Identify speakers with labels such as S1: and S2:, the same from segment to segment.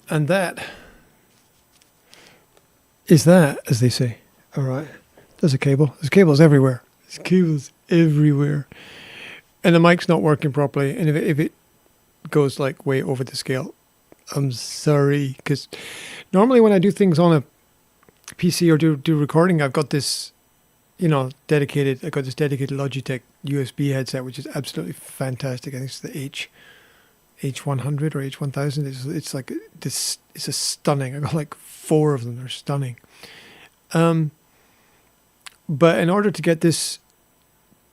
S1: And that is that, as they say. All right. There's a cable. There's cables everywhere. There's cables everywhere. And the mic's not working properly. And if it goes like way over the scale, I'm sorry. Because normally when I do things on a PC or do recording, I've got this, you know, dedicated Logitech USB headset, which is absolutely fantastic. I think it's the H100 or H1000. It's like this. It's a stunning. I got like 4 of them. They're stunning. But in order to get this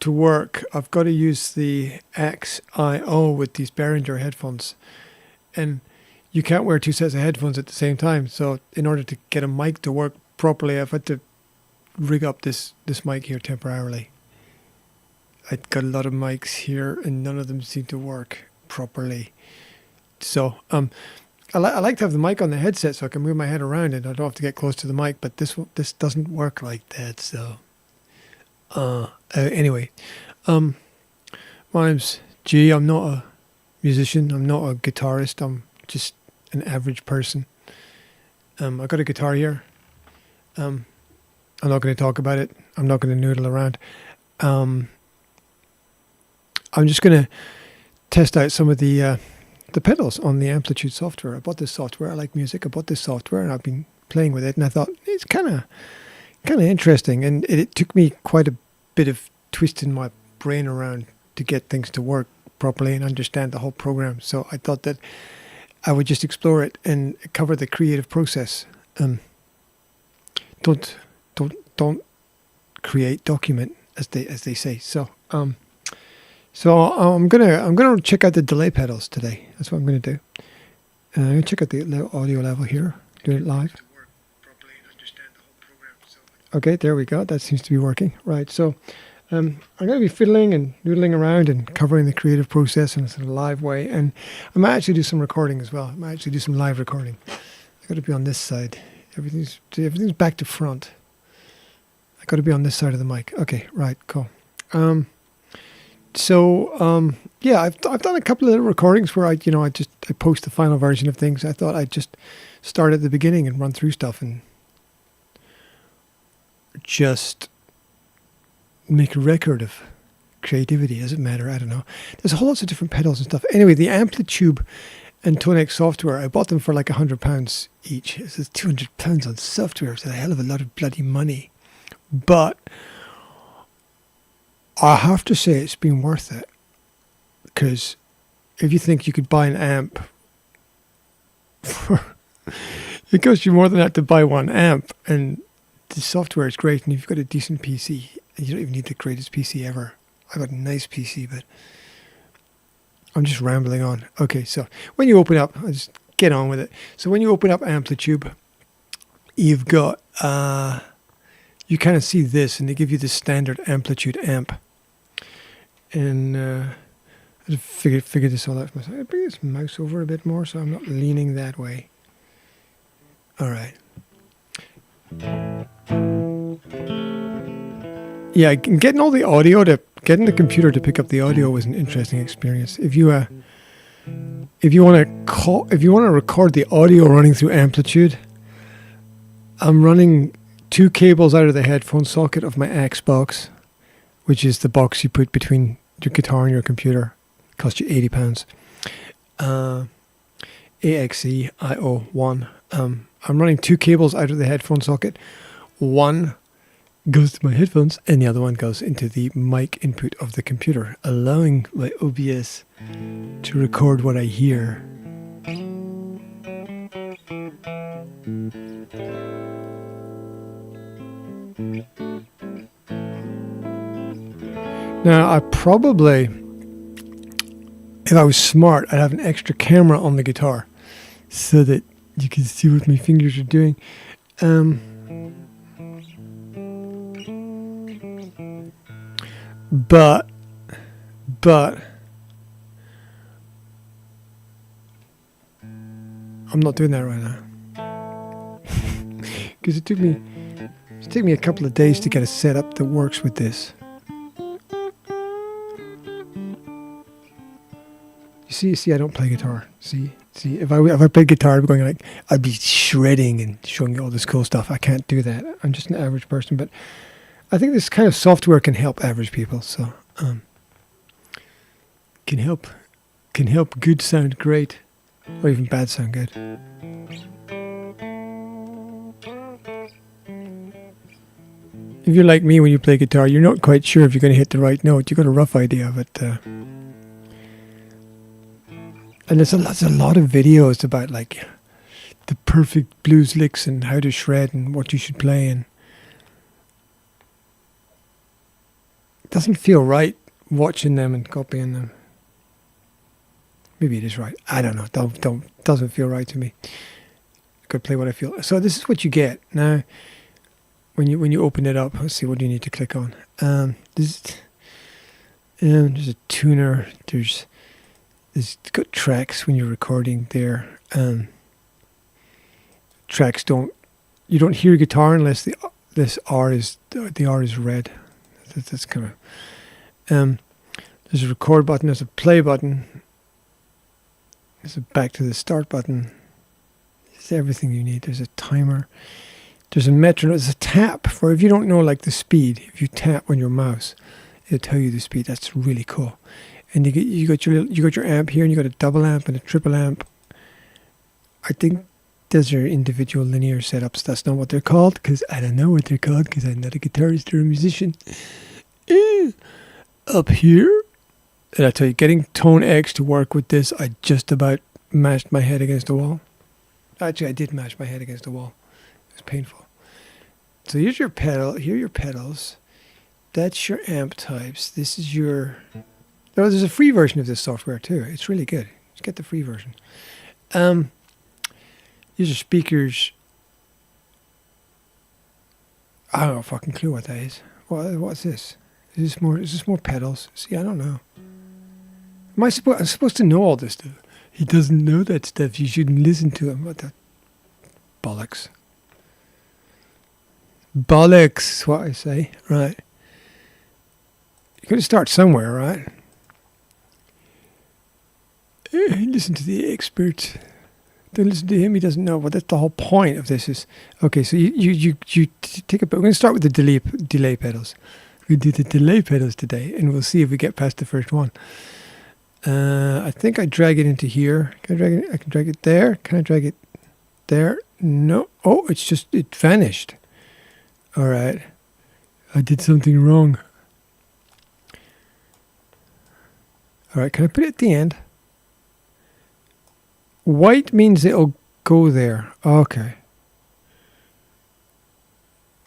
S1: to work, I've got to use the XIO with these Behringer headphones, and you can't wear 2 sets of headphones at the same time. So in order to get a mic to work properly, I've had to rig up this mic here temporarily. I've got a lot of mics here, and none of them seem to work properly. So I like to have the mic on the headset so I can move my head around and I don't have to get close to the mic, but this doesn't work like that. So anyway, my name's G. I'm not a musician. I'm not a guitarist. I'm just an average person. I got a guitar here. I'm not going to talk about it. I'm not going to noodle around. I'm just going to test out some of the pedals on the Amplitude software. I bought this software. I like music. I bought this software, and I've been playing with it. And I thought it's kind of interesting. And it took me quite a bit of twisting my brain around to get things to work properly and understand the whole program. So I thought that I would just explore it and cover the creative process. Don't create, document, as they say. So I'm gonna check out the delay pedals today. That's what I'm gonna do. I'm gonna check out the audio level here. Do it live. Okay, there we go. That seems to be working. Right. So I'm gonna be fiddling and noodling around and covering the creative process in a sort of live way. And I might actually do some recording as well. I might actually do some live recording. I got to be on this side. Everything's back to front. I got to be on this side of the mic. Okay. Right. Cool. Yeah, I've done a couple of little recordings where I post the final version of things. I thought I'd just start at the beginning and run through stuff and just make a record of creativity. Does it matter? I don't know. There's a whole lot of different pedals and stuff. Anyway, the AMPLITUBE and Tonex software, I bought them for like £100 each. This is £200 on software. It's a hell of a lot of bloody money. But I have to say it's been worth it, because if you think you could buy an amp, it costs you more than that to buy one amp, and the software is great, and if you've got a decent PC, and you don't even need the greatest PC ever. I've got a nice PC, but I'm just rambling on. Okay, so when you open up, I'll just get on with it. So when you open up AMPLITUBE, you've got, you kind of see this, and they give you the standard Amplitude amp. And I just figured this all out for myself. I bring this mouse over a bit more so I'm not leaning that way. All right. Yeah, getting all the audio getting the computer to pick up the audio was an interesting experience. If you want to record the audio running through Amplitude, I'm running 2 cables out of the headphone socket of my Xbox, which is the box you put between your guitar and your computer. It costs you £80. AXE-IO1. I'm running 2 cables out of the headphone socket. One goes to my headphones, and the other one goes into the mic input of the computer, allowing my OBS to record what I hear. Now, I probably, if I was smart, I'd have an extra camera on the guitar so that you can see what my fingers are doing. But I'm not doing that right now because it took me a couple of days to get a setup that works with this. You see, I don't play guitar. See, See, if I played guitar, I'd be going like, I'd be shredding and showing you all this cool stuff. I can't do that. I'm just an average person, but I think this kind of software can help average people. So, can help good sound great, or even bad sound good. If you're like me when you play guitar, you're not quite sure if you're going to hit the right note. You've got a rough idea of it. And there's a lot of videos about like the perfect blues licks and how to shred and what you should play. And it doesn't feel right watching them and copying them. Maybe it is right. I don't know. Doesn't feel right to me. I could play what I feel. So this is what you get now. When you open it up, let's see, what do you need to click on? There's a tuner. There's got tracks when you're recording there. Tracks you don't hear guitar unless the R is red. That's kind of. There's a record button. There's a play button. There's a back to the start button. There's everything you need. There's a timer. There's a metronome. There's a tap for if you don't know like the speed. If you tap on your mouse, it'll tell you the speed. That's really cool. And you got your amp here, and you got a double amp and a triple amp. I think those are individual linear setups. That's not what they're called, because I don't know what they're called, because I'm not a guitarist or a musician. Up here, and I tell you, getting Tone X to work with this, I just about mashed my head against the wall. Actually, I did mash my head against the wall. It was painful. So here's your pedal. Here are your pedals. That's your amp types. This is your... Oh, there's a free version of this software too. It's really good. Just get the free version. These are speakers. I don't have a fucking clue what that is. What's this? Is this more pedals? See, I don't know. I'm supposed to know all this stuff. He doesn't know that stuff. You shouldn't listen to him. What the bollocks. Bollocks is what I say. Right. You're going to start somewhere, right? Listen to the expert. Don't listen to him. He doesn't know. But that's the whole point of this. Is okay. So you take a. We're going to start with the delay pedals. We do the delay pedals today, and we'll see if we get past the first one. I think I drag it into here. Can I drag it? I can drag it there. Can I drag it there? No. Oh, it vanished. All right. I did something wrong. All right. Can I put it at the end? White means it'll go there. Okay.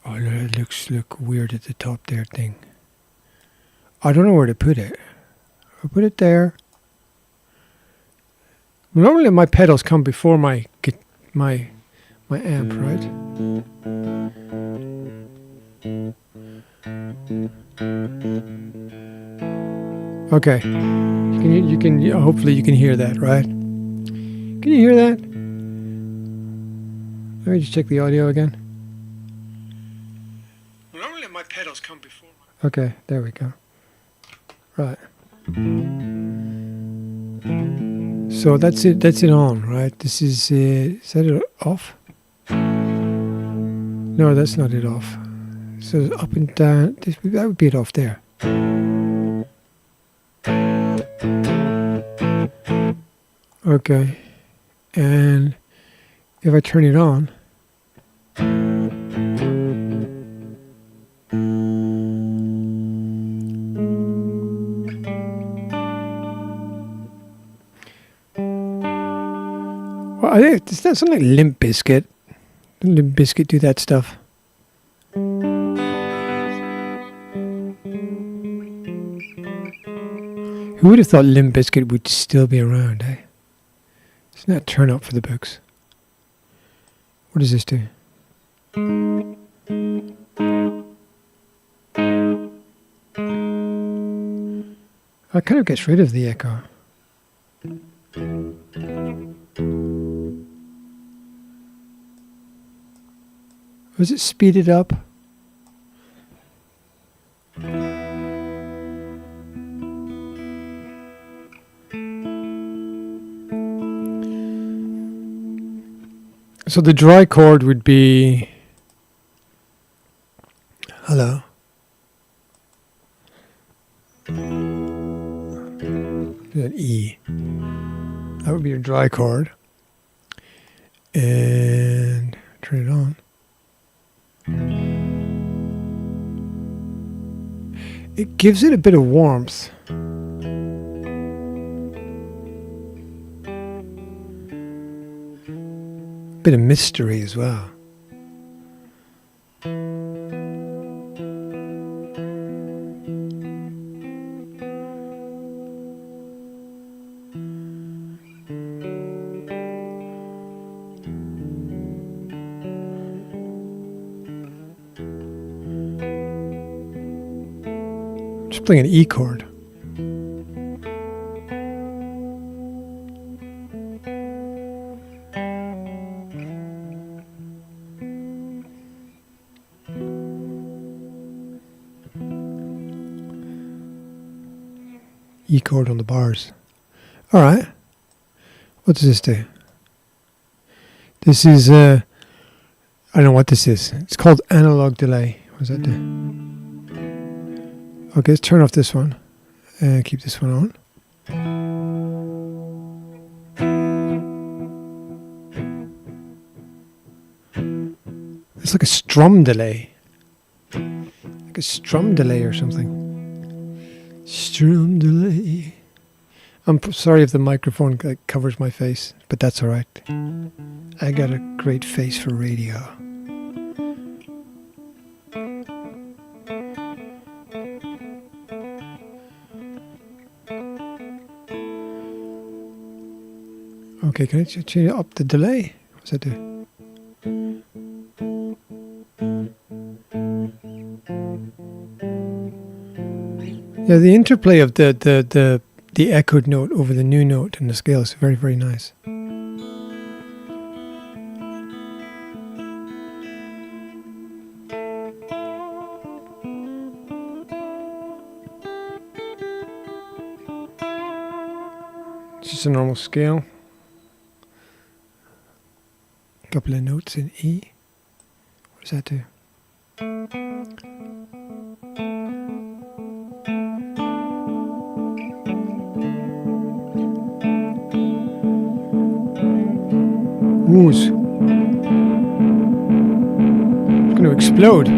S1: Oh, no, it look weird at the top there thing. I don't know where to put it. I'll put it there. Normally my pedals come before my amp, right? Okay. Hopefully you can hear that, right? Can you hear that? Let me just check the audio again. Normally my pedals come before. Okay, there we go. Right. So that's it. That's it on, right? This is that it off? No, that's not it off. So up and down. That would be it off there. Okay. And if I turn it on, well, I think it's not something like Limp Bizkit. Limp Bizkit do that stuff. Who would have thought Limp Bizkit would still be around, eh? Isn't that turn up for the books? What does this do? It kind of gets rid of the echo. Was it speeded up? So the dry chord would be hello. That E. That would be your dry chord. And turn it on. It gives it a bit of warmth. Bit of mystery as well. Just playing an E chord. E chord on the bars. All right. What does this do? This is, I don't know what this is. It's called analog delay. What does that do? Okay, let's turn off this one and keep this one on. It's like a strum delay. Like a strum delay or something. Strum delay. I'm sorry if the microphone covers my face, but that's all right. I got a great face for radio. Okay, can I change up the delay? What's that do? Yeah, the interplay of the echoed note over the new note in the scale is very, very nice. It's just a normal scale. A couple of notes in E. What does that do? Ooh, it's going to explode. I'm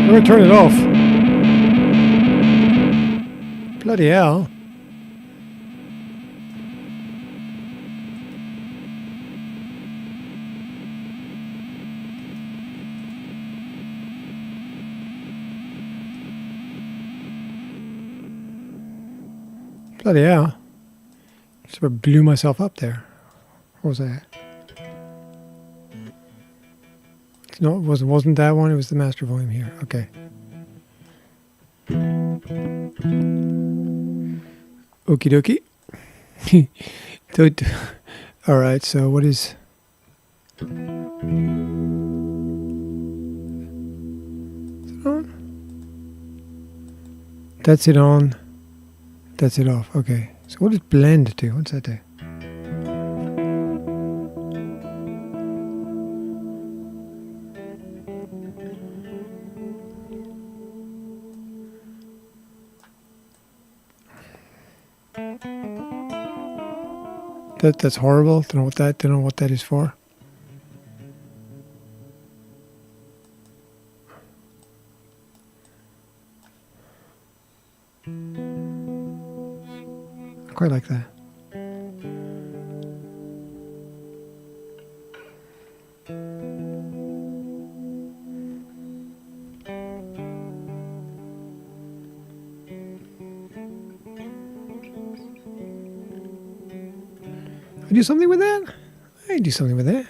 S1: going to turn it off. Bloody hell. Bloody hell. Sort of blew myself up there. What was that? No, it wasn't that one. It was the master volume here. Okay. Okie dokie. All right. So what is? Is it on? That's it on. That's it off. Okay. So what does blend do? What's that do? That's horrible. Don't know what that is for. I quite like that. I do something with that? I do something with that.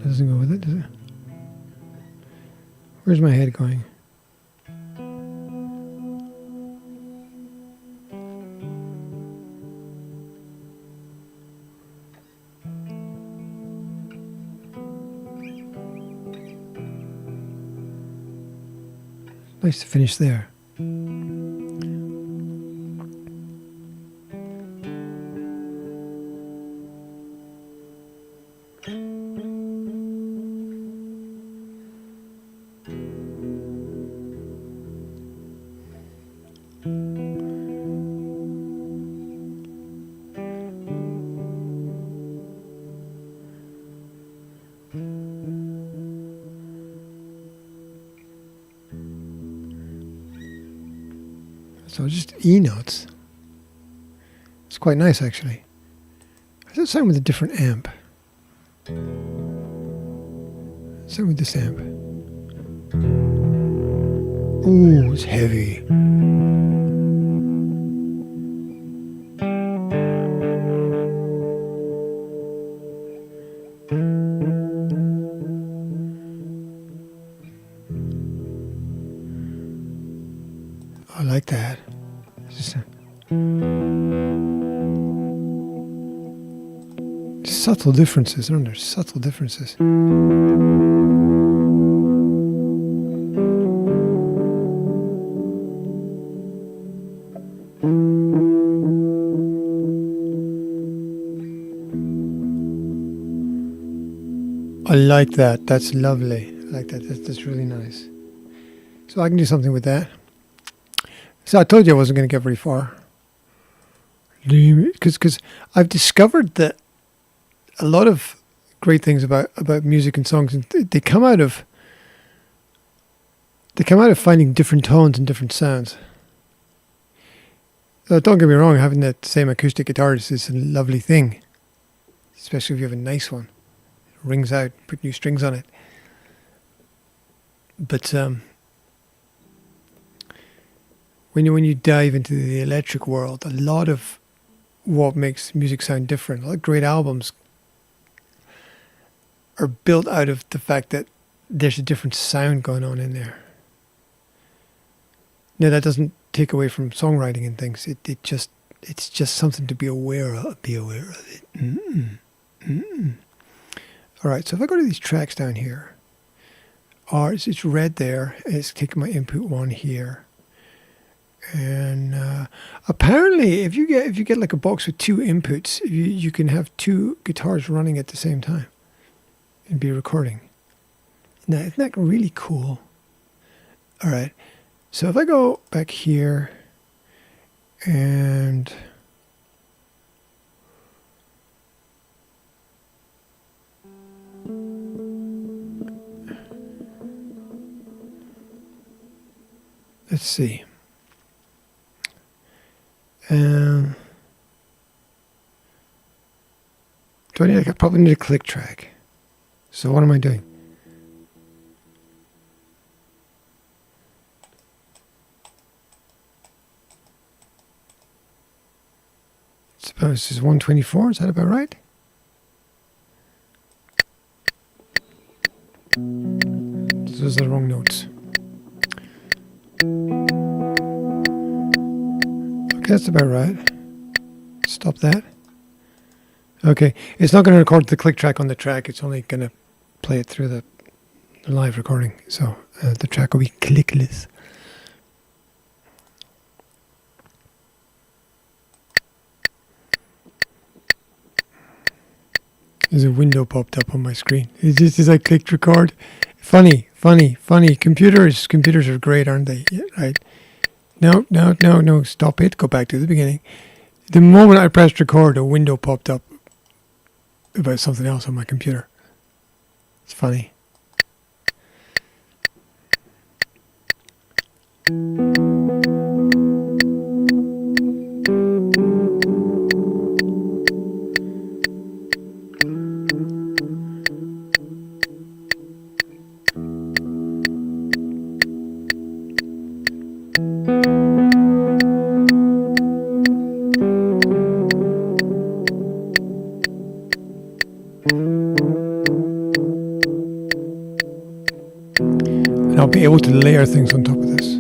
S1: Doesn't go with it, does it? Where's my head going? Nice to finish there. So just E notes. It's quite nice actually. How does it sound with a different amp? Sound with this amp. Ooh, it's heavy. I like that. Just subtle differences, aren't there? Subtle differences. I like that. That's lovely. I like that. That's really nice. So I can do something with that. So I told you I wasn't going to get very far. Because I've discovered that a lot of great things about music and songs, they come out of finding different tones and different sounds. So don't get me wrong, having that same acoustic guitar is a lovely thing, especially if you have a nice one. It rings out, put new strings on it. But when you dive into the electric world, a lot of what makes music sound different, a lot of great albums are built out of the fact that there's a different sound going on in there. Now that doesn't take away from songwriting and things. It's just something to be aware of. Be aware of it. All right. So if I go to these tracks down here, it's red there. It's taking my input one here. And apparently, if you get like a box with two inputs, you can have two guitars running at the same time and be recording. Now, isn't that really cool? All right. So if I go back here and let's see. I probably need a click track. So what am I doing? Suppose this is 124. Is that about right? Those are the wrong notes. Okay, that's about right. Stop that. Okay, it's not going to record the click track on the track. It's only going to play it through the live recording. So the track will be clickless. There's a window popped up on my screen. It's just as I clicked record. Funny. Computers are great, aren't they? Yeah, right. No. Stop it. Go back to the beginning. The moment I pressed record, a window popped up about something else on my computer. It's funny. I'll be able to layer things on top of this.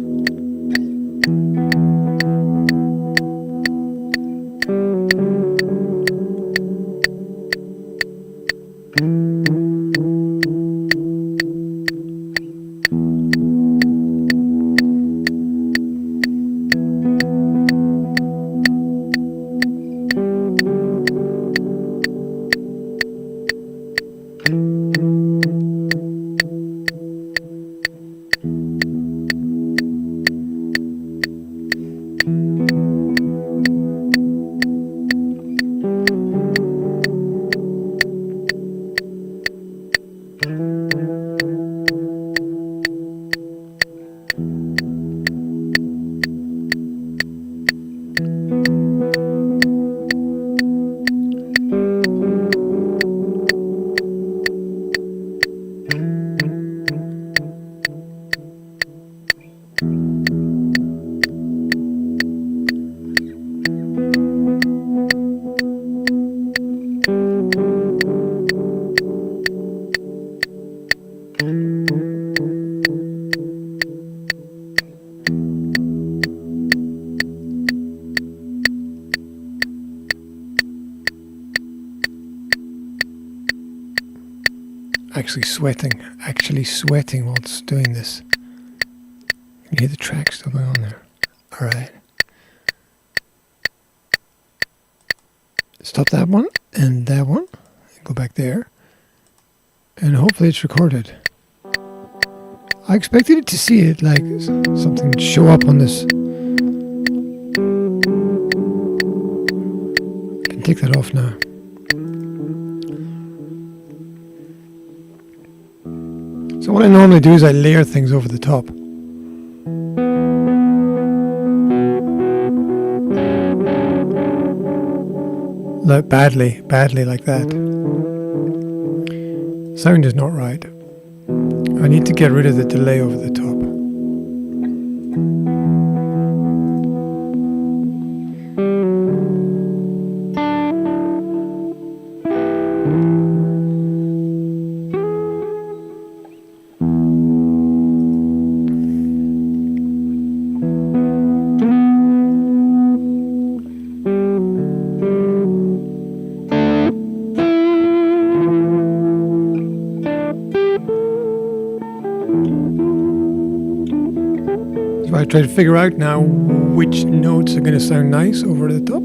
S1: actually sweating whilst doing this. You hear the track still going on there. All right. Stop that one and that one. Go back there. And hopefully it's recorded. I expected to see it, like something show up on this. I can take that off now. So what I normally do is I layer things over the top. Like badly like that. Sound is not right. I need to get rid of the delay over the top. I try to figure out now which notes are going to sound nice over the top.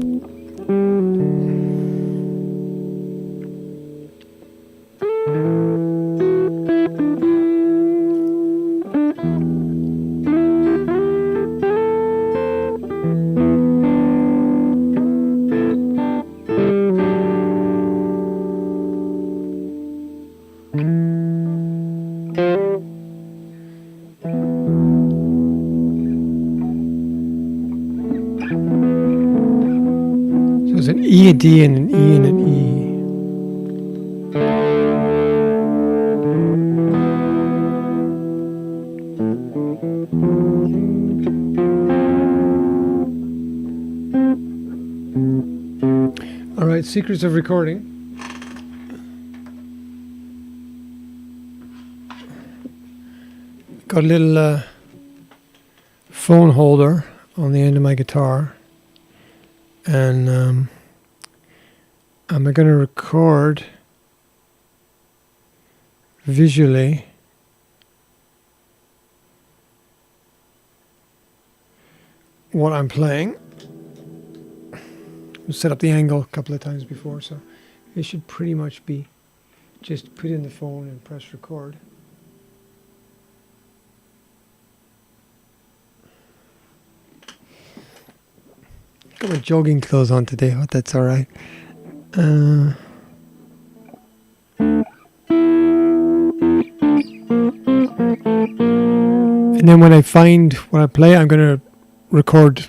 S1: There's an E, a D, and an E, and an E. All right, secrets of recording. Got a little phone holder on the end of my guitar. And I'm going to record visually what I'm playing. I've set up the angle a couple of times before, so it should pretty much be just put in the phone and press record. Got my jogging clothes on today, but that's all right. And then when I find what I play, I'm going to record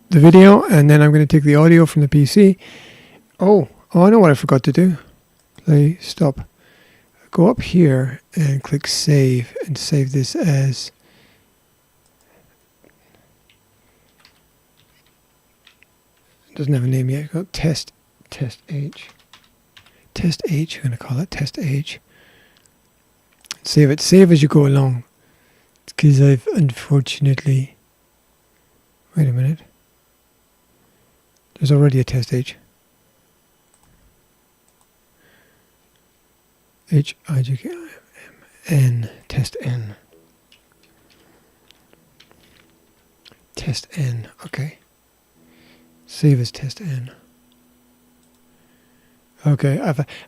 S1: the video, and then I'm going to take the audio from the PC. Oh, I know what I forgot to do. Play, stop. Go up here and click save, and save this as... Doesn't have a name yet. Go test H. Test H, I'm going to call it test H. Save it. Save as you go along. It's because I've unfortunately... Wait a minute. There's already a test H. H-I-J-K-I-M-N. Test N. Test N. Okay. Save as test N. Okay,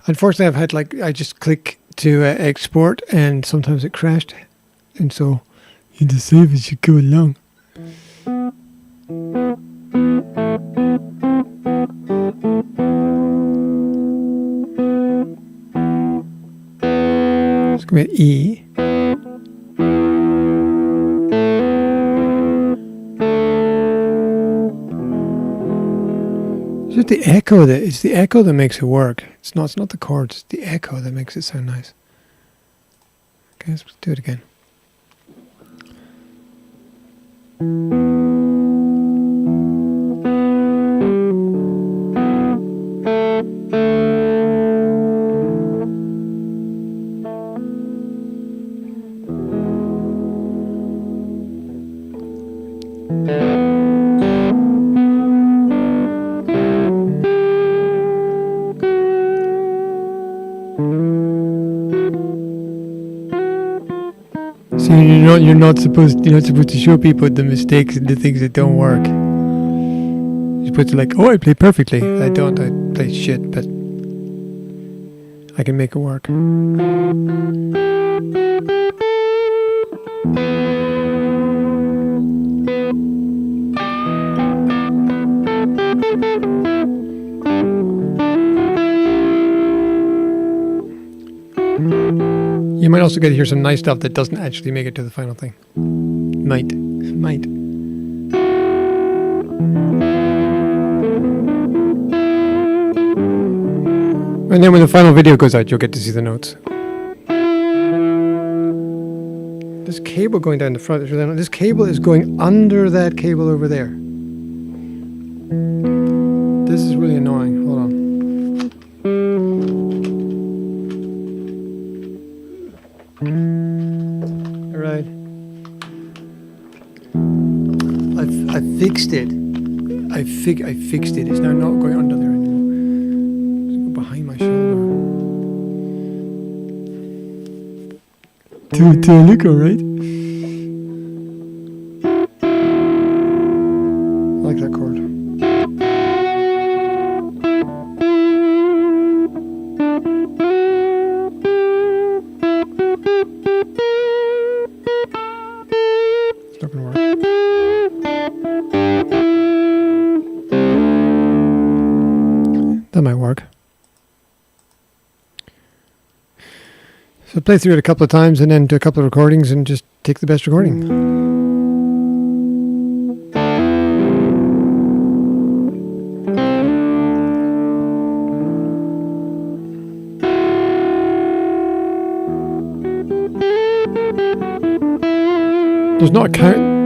S1: unfortunately I've had I just click to export and sometimes it crashed, and so you just save as you go along. It's going to be E. It's the echo that makes it work. It's not the chords, it's the echo that makes it sound nice. Okay, let's do it again. you're not supposed to show people the mistakes and the things that don't work. You're supposed to like, oh, I play perfectly. I don't. I play shit, but I can make it work. You might also get to hear some nice stuff that doesn't actually make it to the final thing. Might. And then when the final video goes out, you'll get to see the notes. This cable going down the front is really annoying. This cable is going under that cable over there. This is really annoying. Hold on. Alright. I fixed it. I fixed it. It's now not going under there anymore. It's go behind my shoulder. Do I look alright? I like that chord. It's not gonna work. That might work. So play through it a couple of times and then do a couple of recordings and just take the best recording. There's not a count.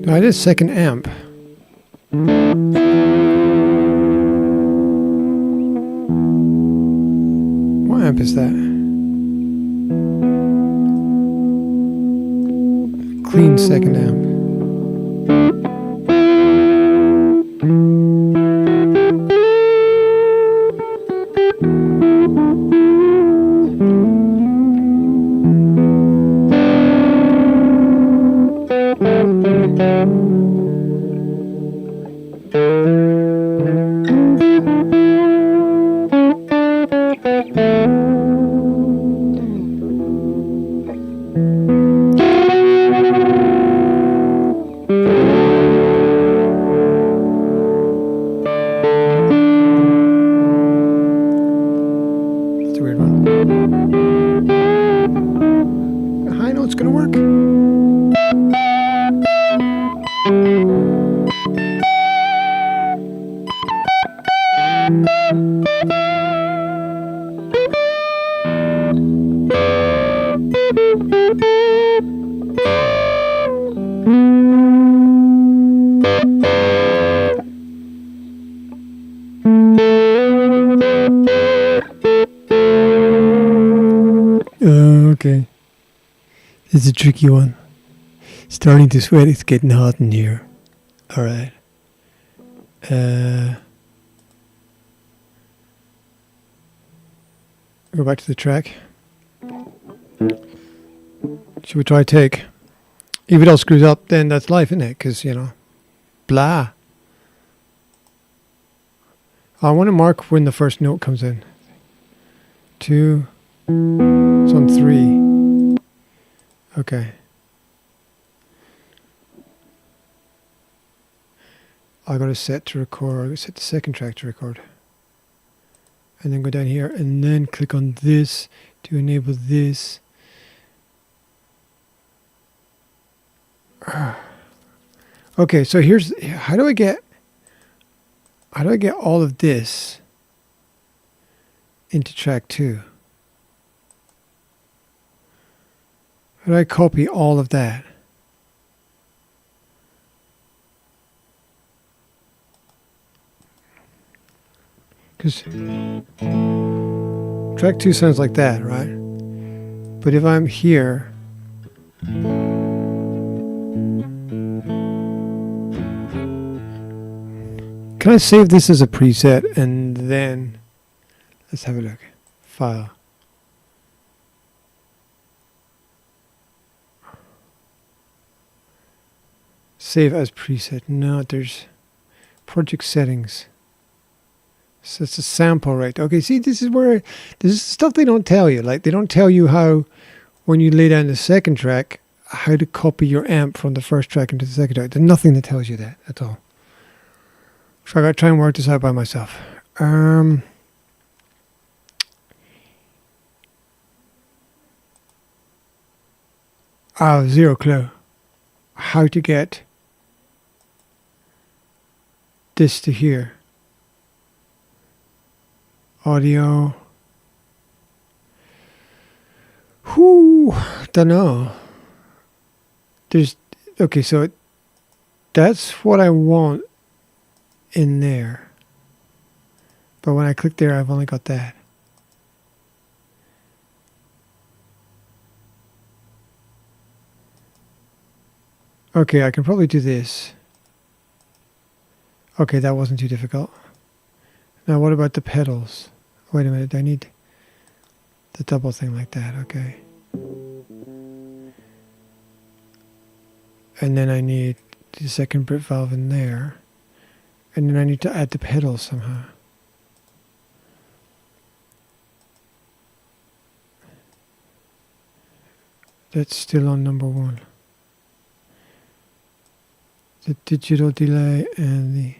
S1: Now it is second amp. What amp is that? Clean second amp. That's a weird one. A high note's gonna work. Okay. This is a tricky one. Starting to sweat, it's getting hot in here. Alright. Go back to the track. Should we try take? If it all screws up, then that's life, isn't it? Because, you know, blah. I want to mark when the first note comes in. 2. It's on 3. Okay. I got to set to record. I got to set the second track to record. And then go down here and then click on this to enable this. Okay, so here's how do I get all of this into track 2? How do I copy all of that? Because Track 2 sounds like that, right? But if I'm here, can I save this as a preset and then let's have a look. File. Save as preset. No, there's project settings. So it's a sample rate. Okay, see, this is stuff they don't tell you. Like, they don't tell you how, when you lay down the second track, how to copy your amp from the first track into the second track. There's nothing that tells you that at all. So I got to try and work this out by myself. Oh, zero clue. How to get this to here. Audio. Whoo, don't know. There's, okay, so that's what I want in there. But when I click there, I've only got that. Okay, I can probably do this. Okay, that wasn't too difficult. Now what about the pedals? Wait a minute, I need the double thing like that, okay. And then I need the second Brit valve in there. And then I need to add the pedals somehow. That's still on number 1. The digital delay and the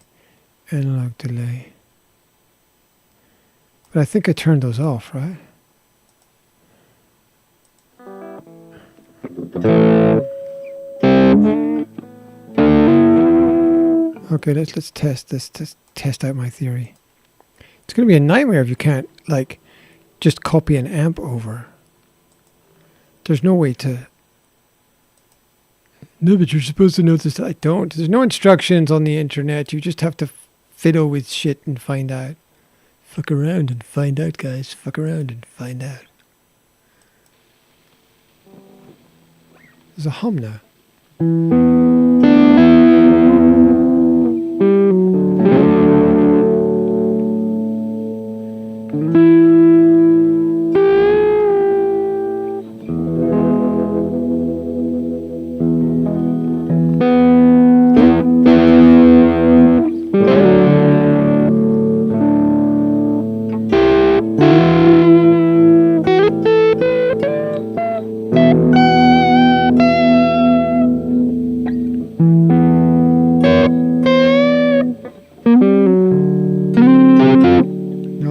S1: analog delay. But I think I turned those off, right? Okay, let's test this. Let's test out my theory. It's going to be a nightmare if you can't, like, just copy an amp over. There's no way to... No, but you're supposed to know this. I don't. There's no instructions on the internet. You just have to fiddle with shit and find out. Fuck around and find out, guys. Fuck around and find out. There's a hum now.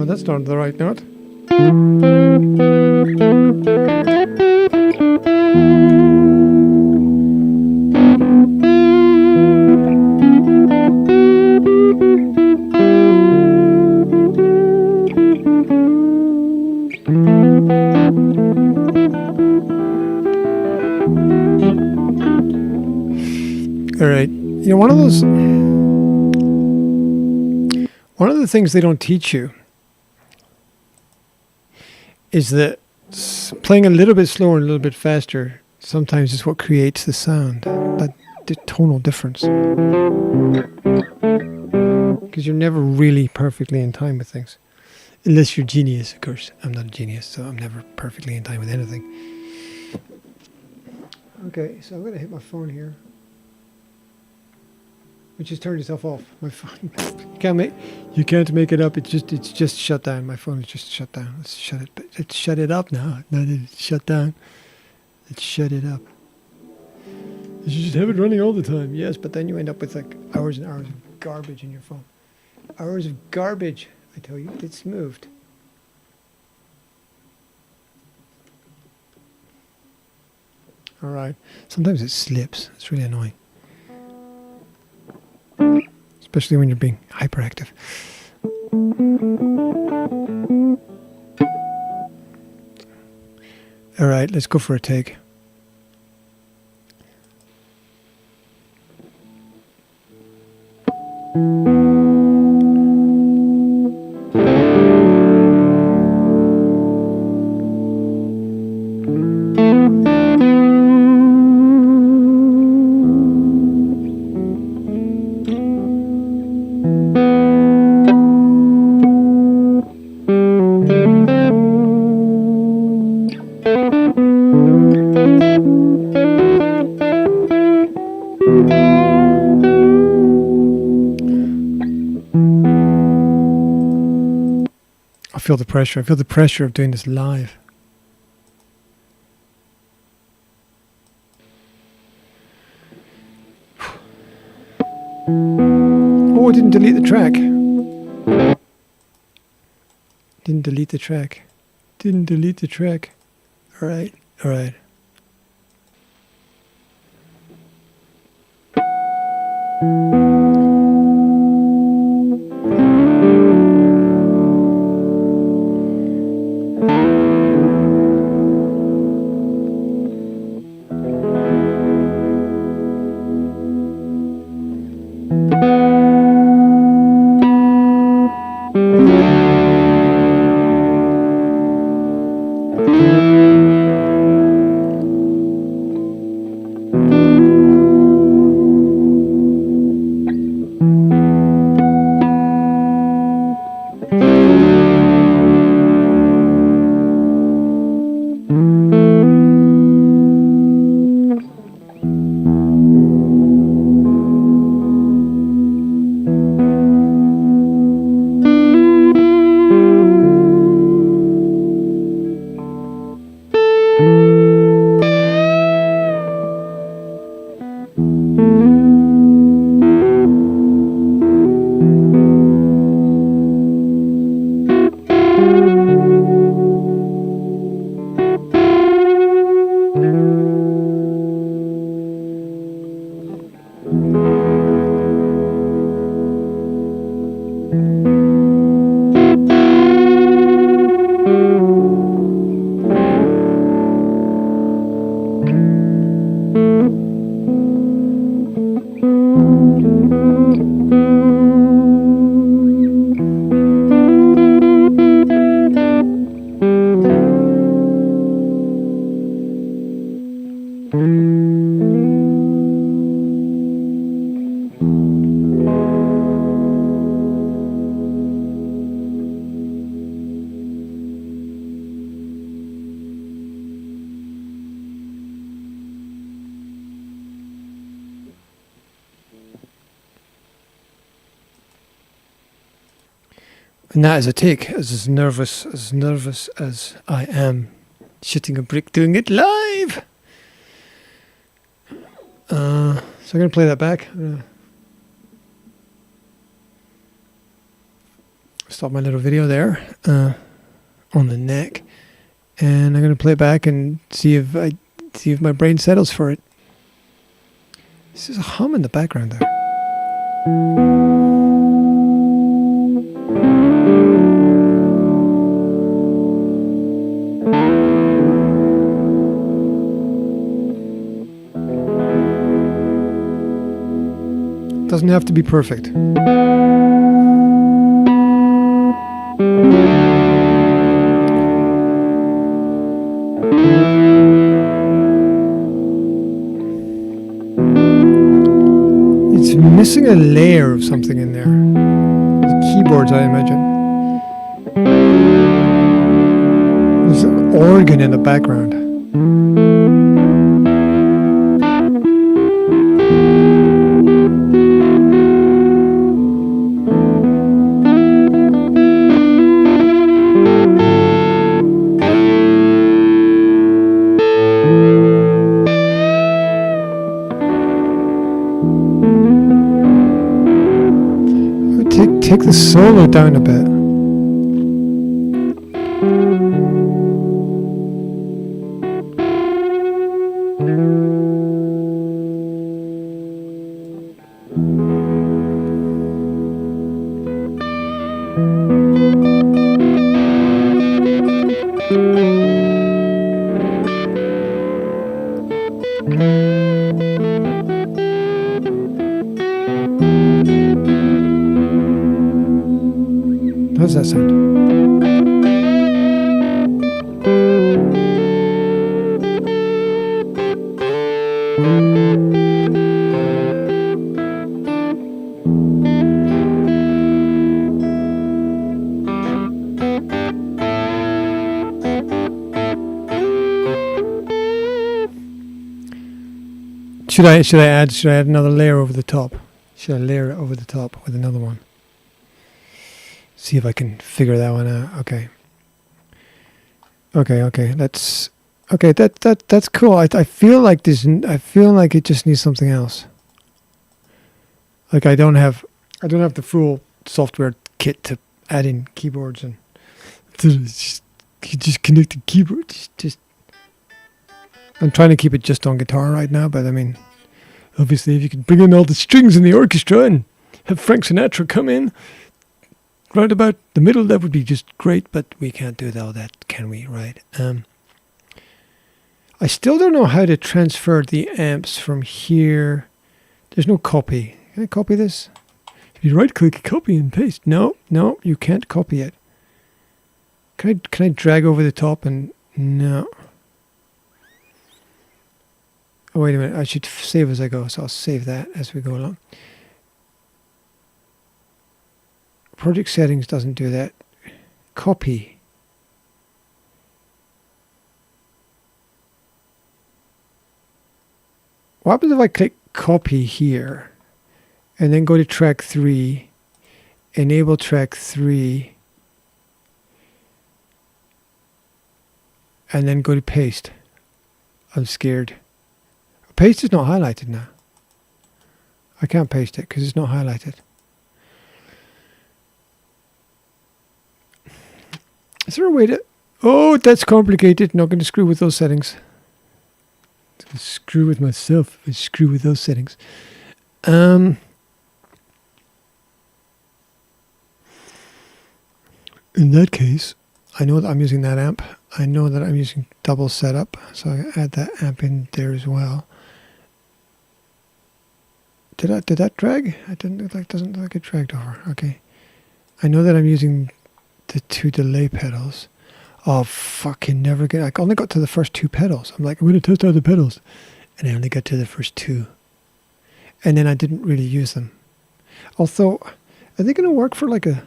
S1: That's not the right note. All right, you know, one of the things they don't teach you is that playing a little bit slower and a little bit faster sometimes is what creates the sound, that the tonal difference. Because you're never really perfectly in time with things. Unless you're genius, of course. I'm not a genius, so I'm never perfectly in time with anything. Okay, so I'm going to hit my phone here. Which has turned itself off. My phone. You can't make it up. It's just shut down. My phone is just shut down. Let's shut it. Let's shut it up now. Now that it's shut down. Let's shut it up. You should just have it running all the time. Yes, but then you end up with like hours and hours of garbage in your phone. Hours of garbage. I tell you, it's moved. All right. Sometimes it slips. It's really annoying. Especially when you're being hyperactive. All right, let's go for a take. feel the pressure. I feel the pressure of doing this live. Oh, I didn't delete the track. Didn't delete the track. Didn't delete the track. All right, all right. And that is a take, as nervous as I am shitting a brick doing it live. So I'm going to play that back. Stop my little video there on the neck, and I'm going to play it back and see if my brain settles for it. This is a hum in the background there. Doesn't have to be perfect. It's missing a layer of something in there. The keyboards, I imagine. There's an organ in the background. Take the solo down a bit. How does that sound? Should I add another layer over the top? Should I layer it over the top with another one? See if I can figure that one out. Okay. Okay. That's cool. I feel like this. I feel like it just needs something else. Like I don't have the full software kit to add in keyboards and just connect the keyboard. Just I'm trying to keep it just on guitar right now, but I mean, obviously, if you could bring in all the strings in the orchestra and have Frank Sinatra come in right about the middle, that would be just great. But we can't do all that, can we? Right? I still don't know how to transfer the amps from here. There's no copy. Can I copy this? If you right-click, copy and paste. No, you can't copy it. Can I drag over the top and no? Oh, wait a minute. I should save as I go, so I'll save that as we go along. Project settings doesn't do that. Copy. What happens if I click copy here and then go to track 3, enable track 3, and then go to paste? I'm scared. Paste is not highlighted now. I can't paste it because it's not highlighted. Is there a way to... Oh, that's complicated. Not going to screw with those settings. I'm going to screw with myself if I screw with those settings. In that case, I know that I'm using that amp. I know that I'm using double setup, so I add that amp in there as well. Did that drag? It doesn't look like it dragged over. Okay. I know that I'm using the 2 delay pedals. Oh, fucking never get... I only got to the first 2 pedals. I'm like, I'm going to test out the pedals. And I only got to the first 2. And then I didn't really use them. Although, are they going to work for like a...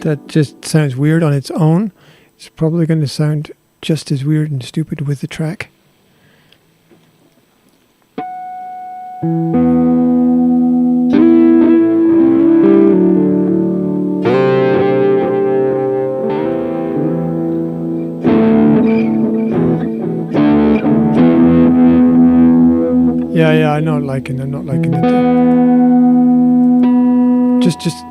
S1: That just sounds weird on its own. It's probably going to sound just as weird and stupid with the track. Yeah, I'm not liking it. Just...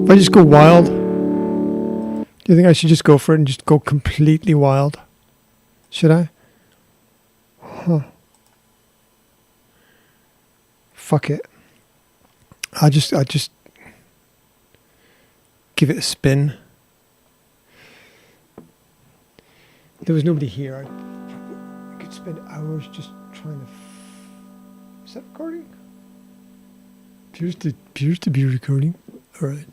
S1: If I just go wild, do you think I should just go for it and just go completely wild? Should I? Huh. Fuck it. I'll just give it a spin. If there was nobody here, I could spend hours just trying to... Is that recording? Appears to be recording. All right.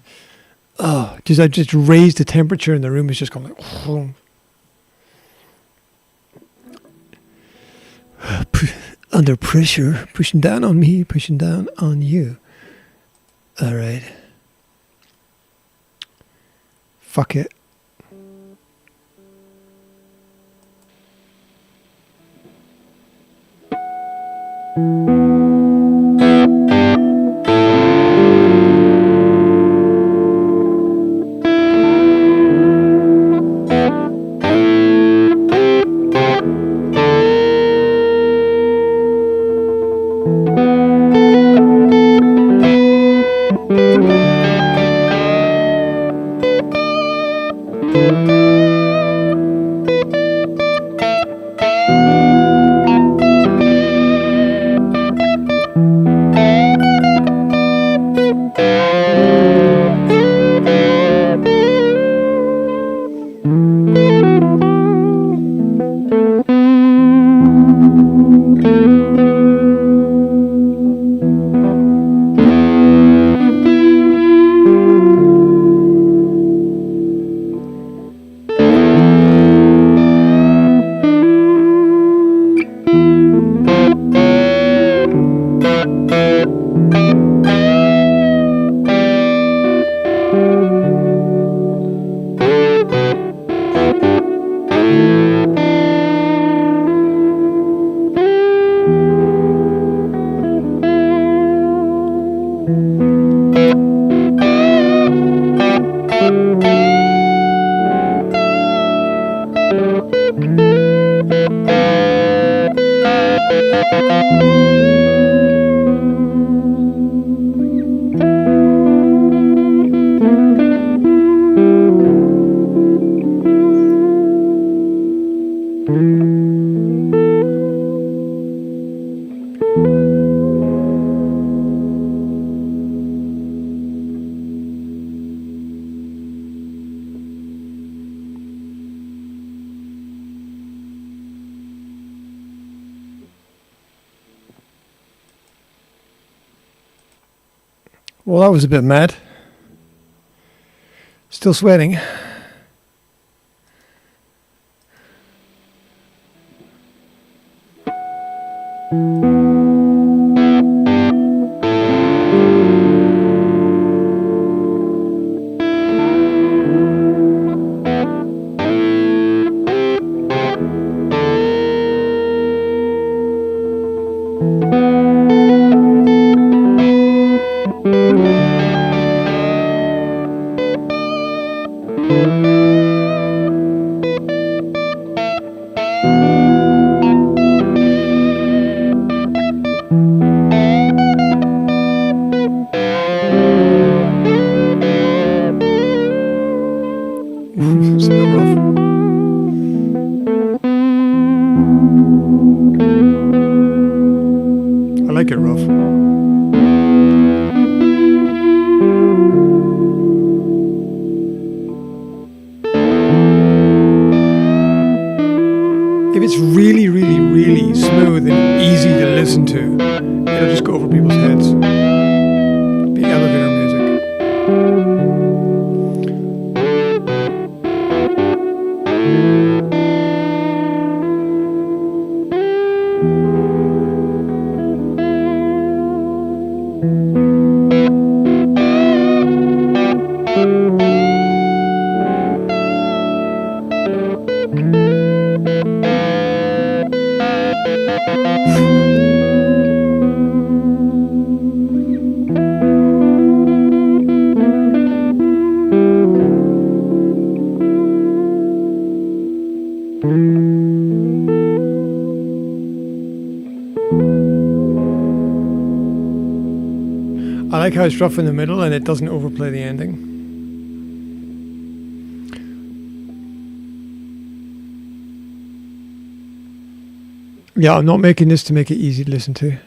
S1: Oh, I just raised the temperature in the room. It's just going like... Under pressure, pushing down on me, pushing down on you. All right. Fuck it. Well, that was a bit mad. Still sweating. It's a bit rough. I like it rough. If it's really, really, really smooth and easy to listen to, it'll just go over people's heads. Be elevator music. I like how it's rough in the middle and it doesn't overplay the ending. Yeah, I'm not making this to make it easy to listen to.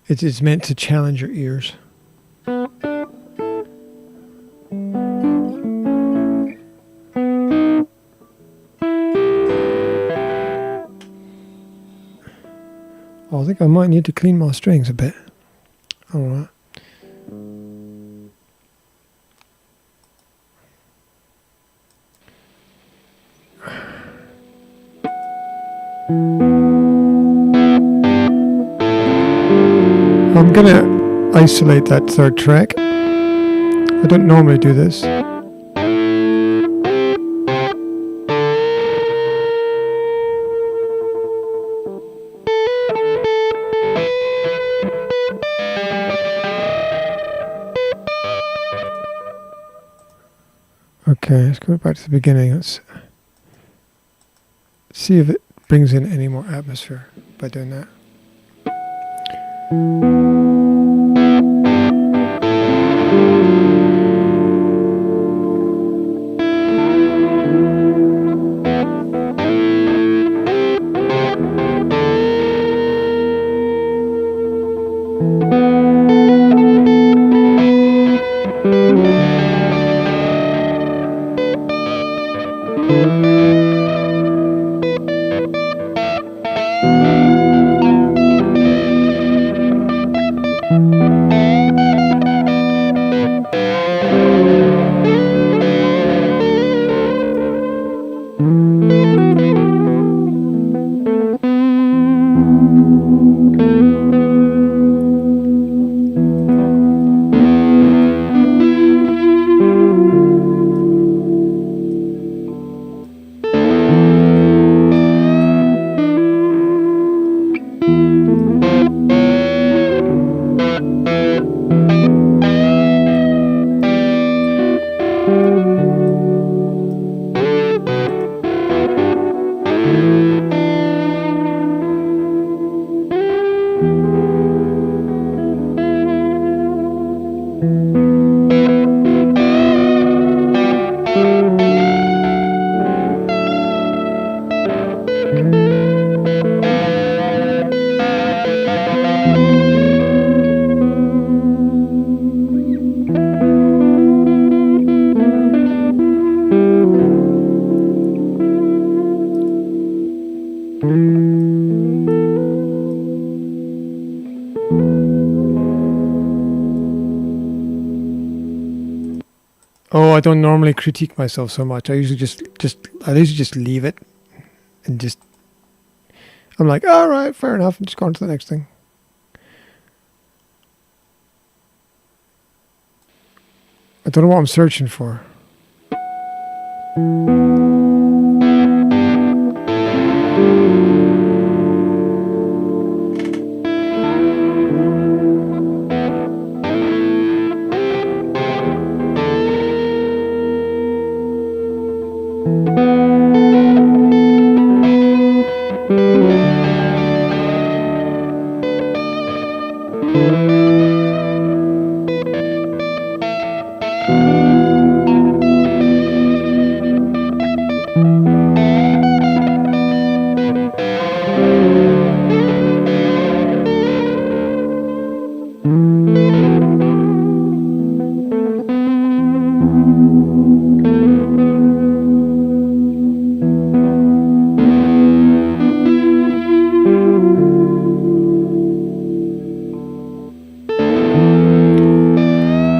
S1: It's meant to challenge your ears. Oh, I think I might need to clean my strings a bit. Alright. I'm gonna isolate that third track. I don't normally do this. Okay, let's go back to the beginning. Let's see if it brings in any more atmosphere by doing that. Oh, I don't normally critique myself so much. I usually just leave it and just, I'm like, all right, fair enough, and just go on to the next thing. I don't know what I'm searching for.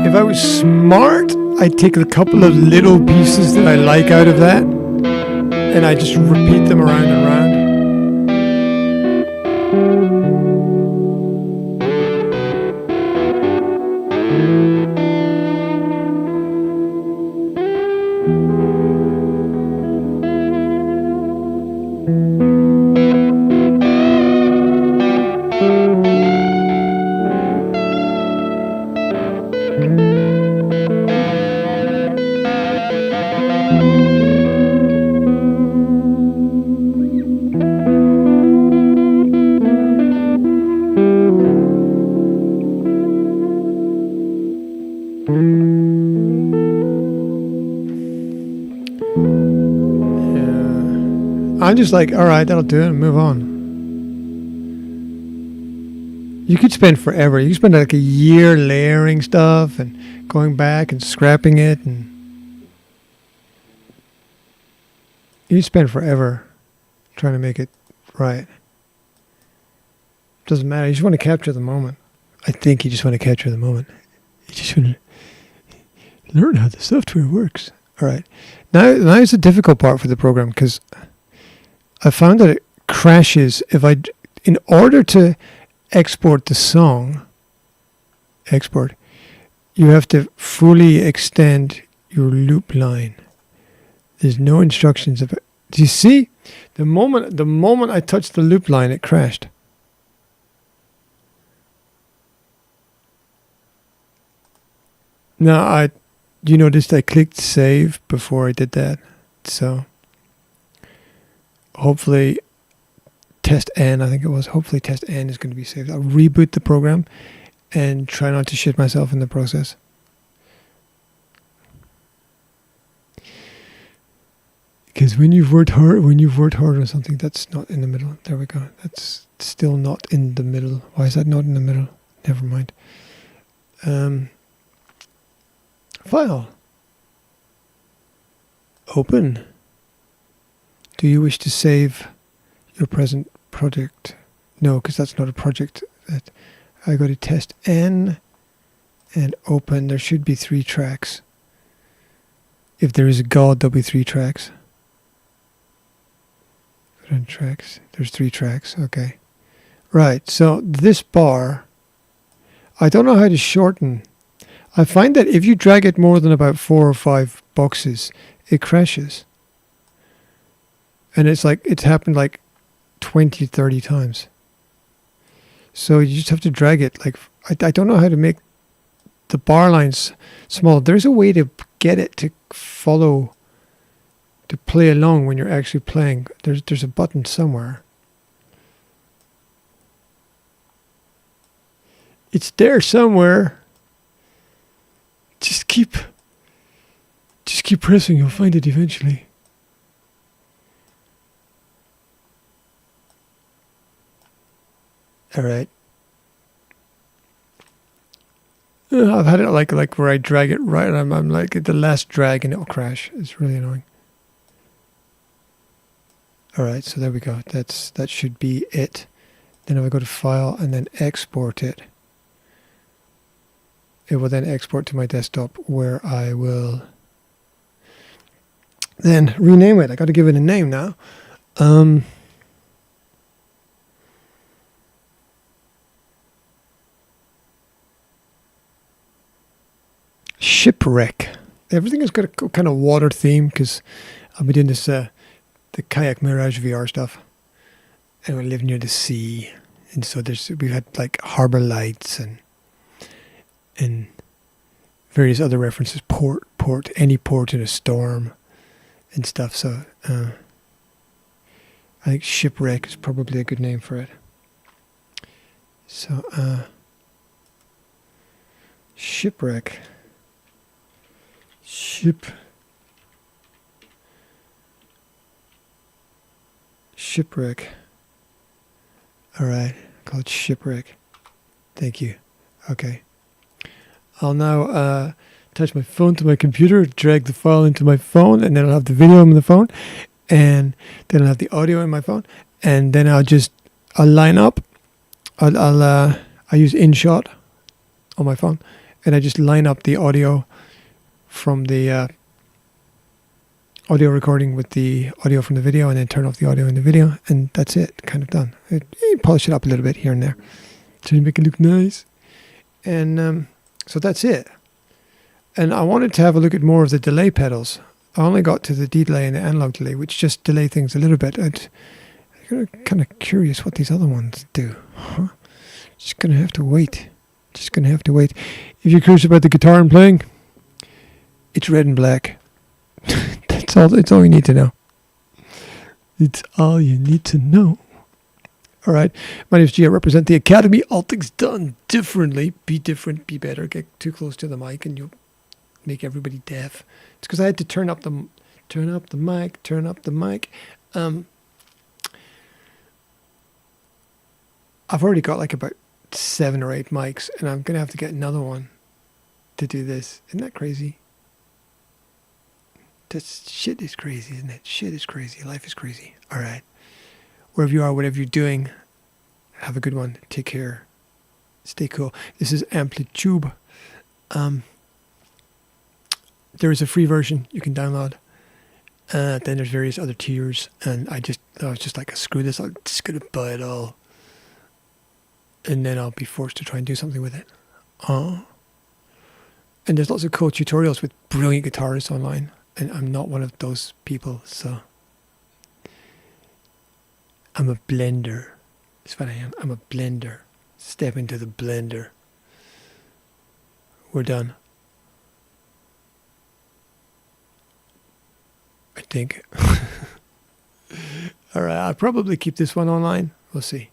S1: If I was smart, I'd take a couple of little pieces that I like out of that, and I just repeat them around and around. I'm just like, all right, that'll do it, and move on. You could spend forever. You could spend like a year layering stuff and going back and scrapping it, and you spend forever trying to make it right. Doesn't matter. You just want to capture the moment. I think you just want to capture the moment. You just want to learn how the software works. All right. Now is the difficult part for the program, because I found that it crashes in order to export the song, you have to fully extend your loop line. There's no instructions about. Do you see? The moment I touched the loop line, it crashed. Now you noticed I clicked save before I did that, so hopefully test N, I think it was. Hopefully test N is going to be saved. I'll reboot the program and try not to shit myself in the process. Because when you've worked hard on something, that's not in the middle. There we go. That's still not in the middle. Why is that not in the middle? Never mind. File. Open. Do you wish to save your present project? No, because that's not a project. That I go to test N and open. There should be 3 tracks. If there is a God, there'll be 3 tracks. Put on tracks. There's 3 tracks. Okay. Right. So this bar, I don't know how to shorten. I find that if you drag it more than about 4 or 5 boxes, it crashes. And it's like, it's happened like 20, 30 times. So you just have to drag it. Like, I don't know how to make the bar lines small. There's a way to get it to follow, to play along when you're actually playing. There's a button somewhere. It's there somewhere. Just keep pressing. You'll find it eventually. All right. I've had it like where I drag it right, and I'm like at the last drag and it'll crash. It's really annoying. All right, so there we go. That should be it. Then if I go to File and then Export it, it will then export to my desktop, where I will then rename it. I got to give it a name now. Shipwreck. Everything has got a kind of water theme, because I'll be doing this the Kayak Mirage VR stuff, and we live near the sea, and so we've had like harbor lights and various other references, any port in a storm and stuff. So I think Shipwreck is probably a good name for it. So Shipwreck. Shipwreck. All right, call it Shipwreck. Thank you. Okay. I'll now attach my phone to my computer, drag the file into my phone, and then I'll have the video on the phone, and then I'll have the audio in my phone, and then I'll line up. I use InShot on my phone, and I just line up the audio from the audio recording with the audio from the video, and then turn off the audio in the video, and that's it. Kind of done. Polish it up a little bit here and there to make it look nice, and so that's it. And I wanted to have a look at more of the delay pedals. I only got to the delay and the analog delay, which just delay things a little bit. I'm kind of curious what these other ones do. Just gonna have to wait. If you're curious about the guitar I'm playing, it's red and black. It's all you need to know. It's all you need to know. All right. My name is G. I represent the Academy. All things done differently. Be different. Be better. Get too close to the mic and you'll make everybody deaf. It's because I had to turn up the mic. I've already got like about 7 or 8 mics, and I'm gonna have to get another one to do this. Isn't that crazy? Shit is crazy, isn't it? Shit is crazy. Life is crazy. All right. Wherever you are, whatever you're doing, have a good one. Take care. Stay cool. This is AMPLITUBE. There is a free version you can download. Then there's various other tiers, and I was just like, screw this. I'm just gonna buy it all, and then I'll be forced to try and do something with it. And there's lots of cool tutorials with brilliant guitarists online. And I'm not one of those people, so I'm a blender. That's what I am. I'm a blender. Step into the blender. We're done. I think. All right, I'll probably keep this one online. We'll see.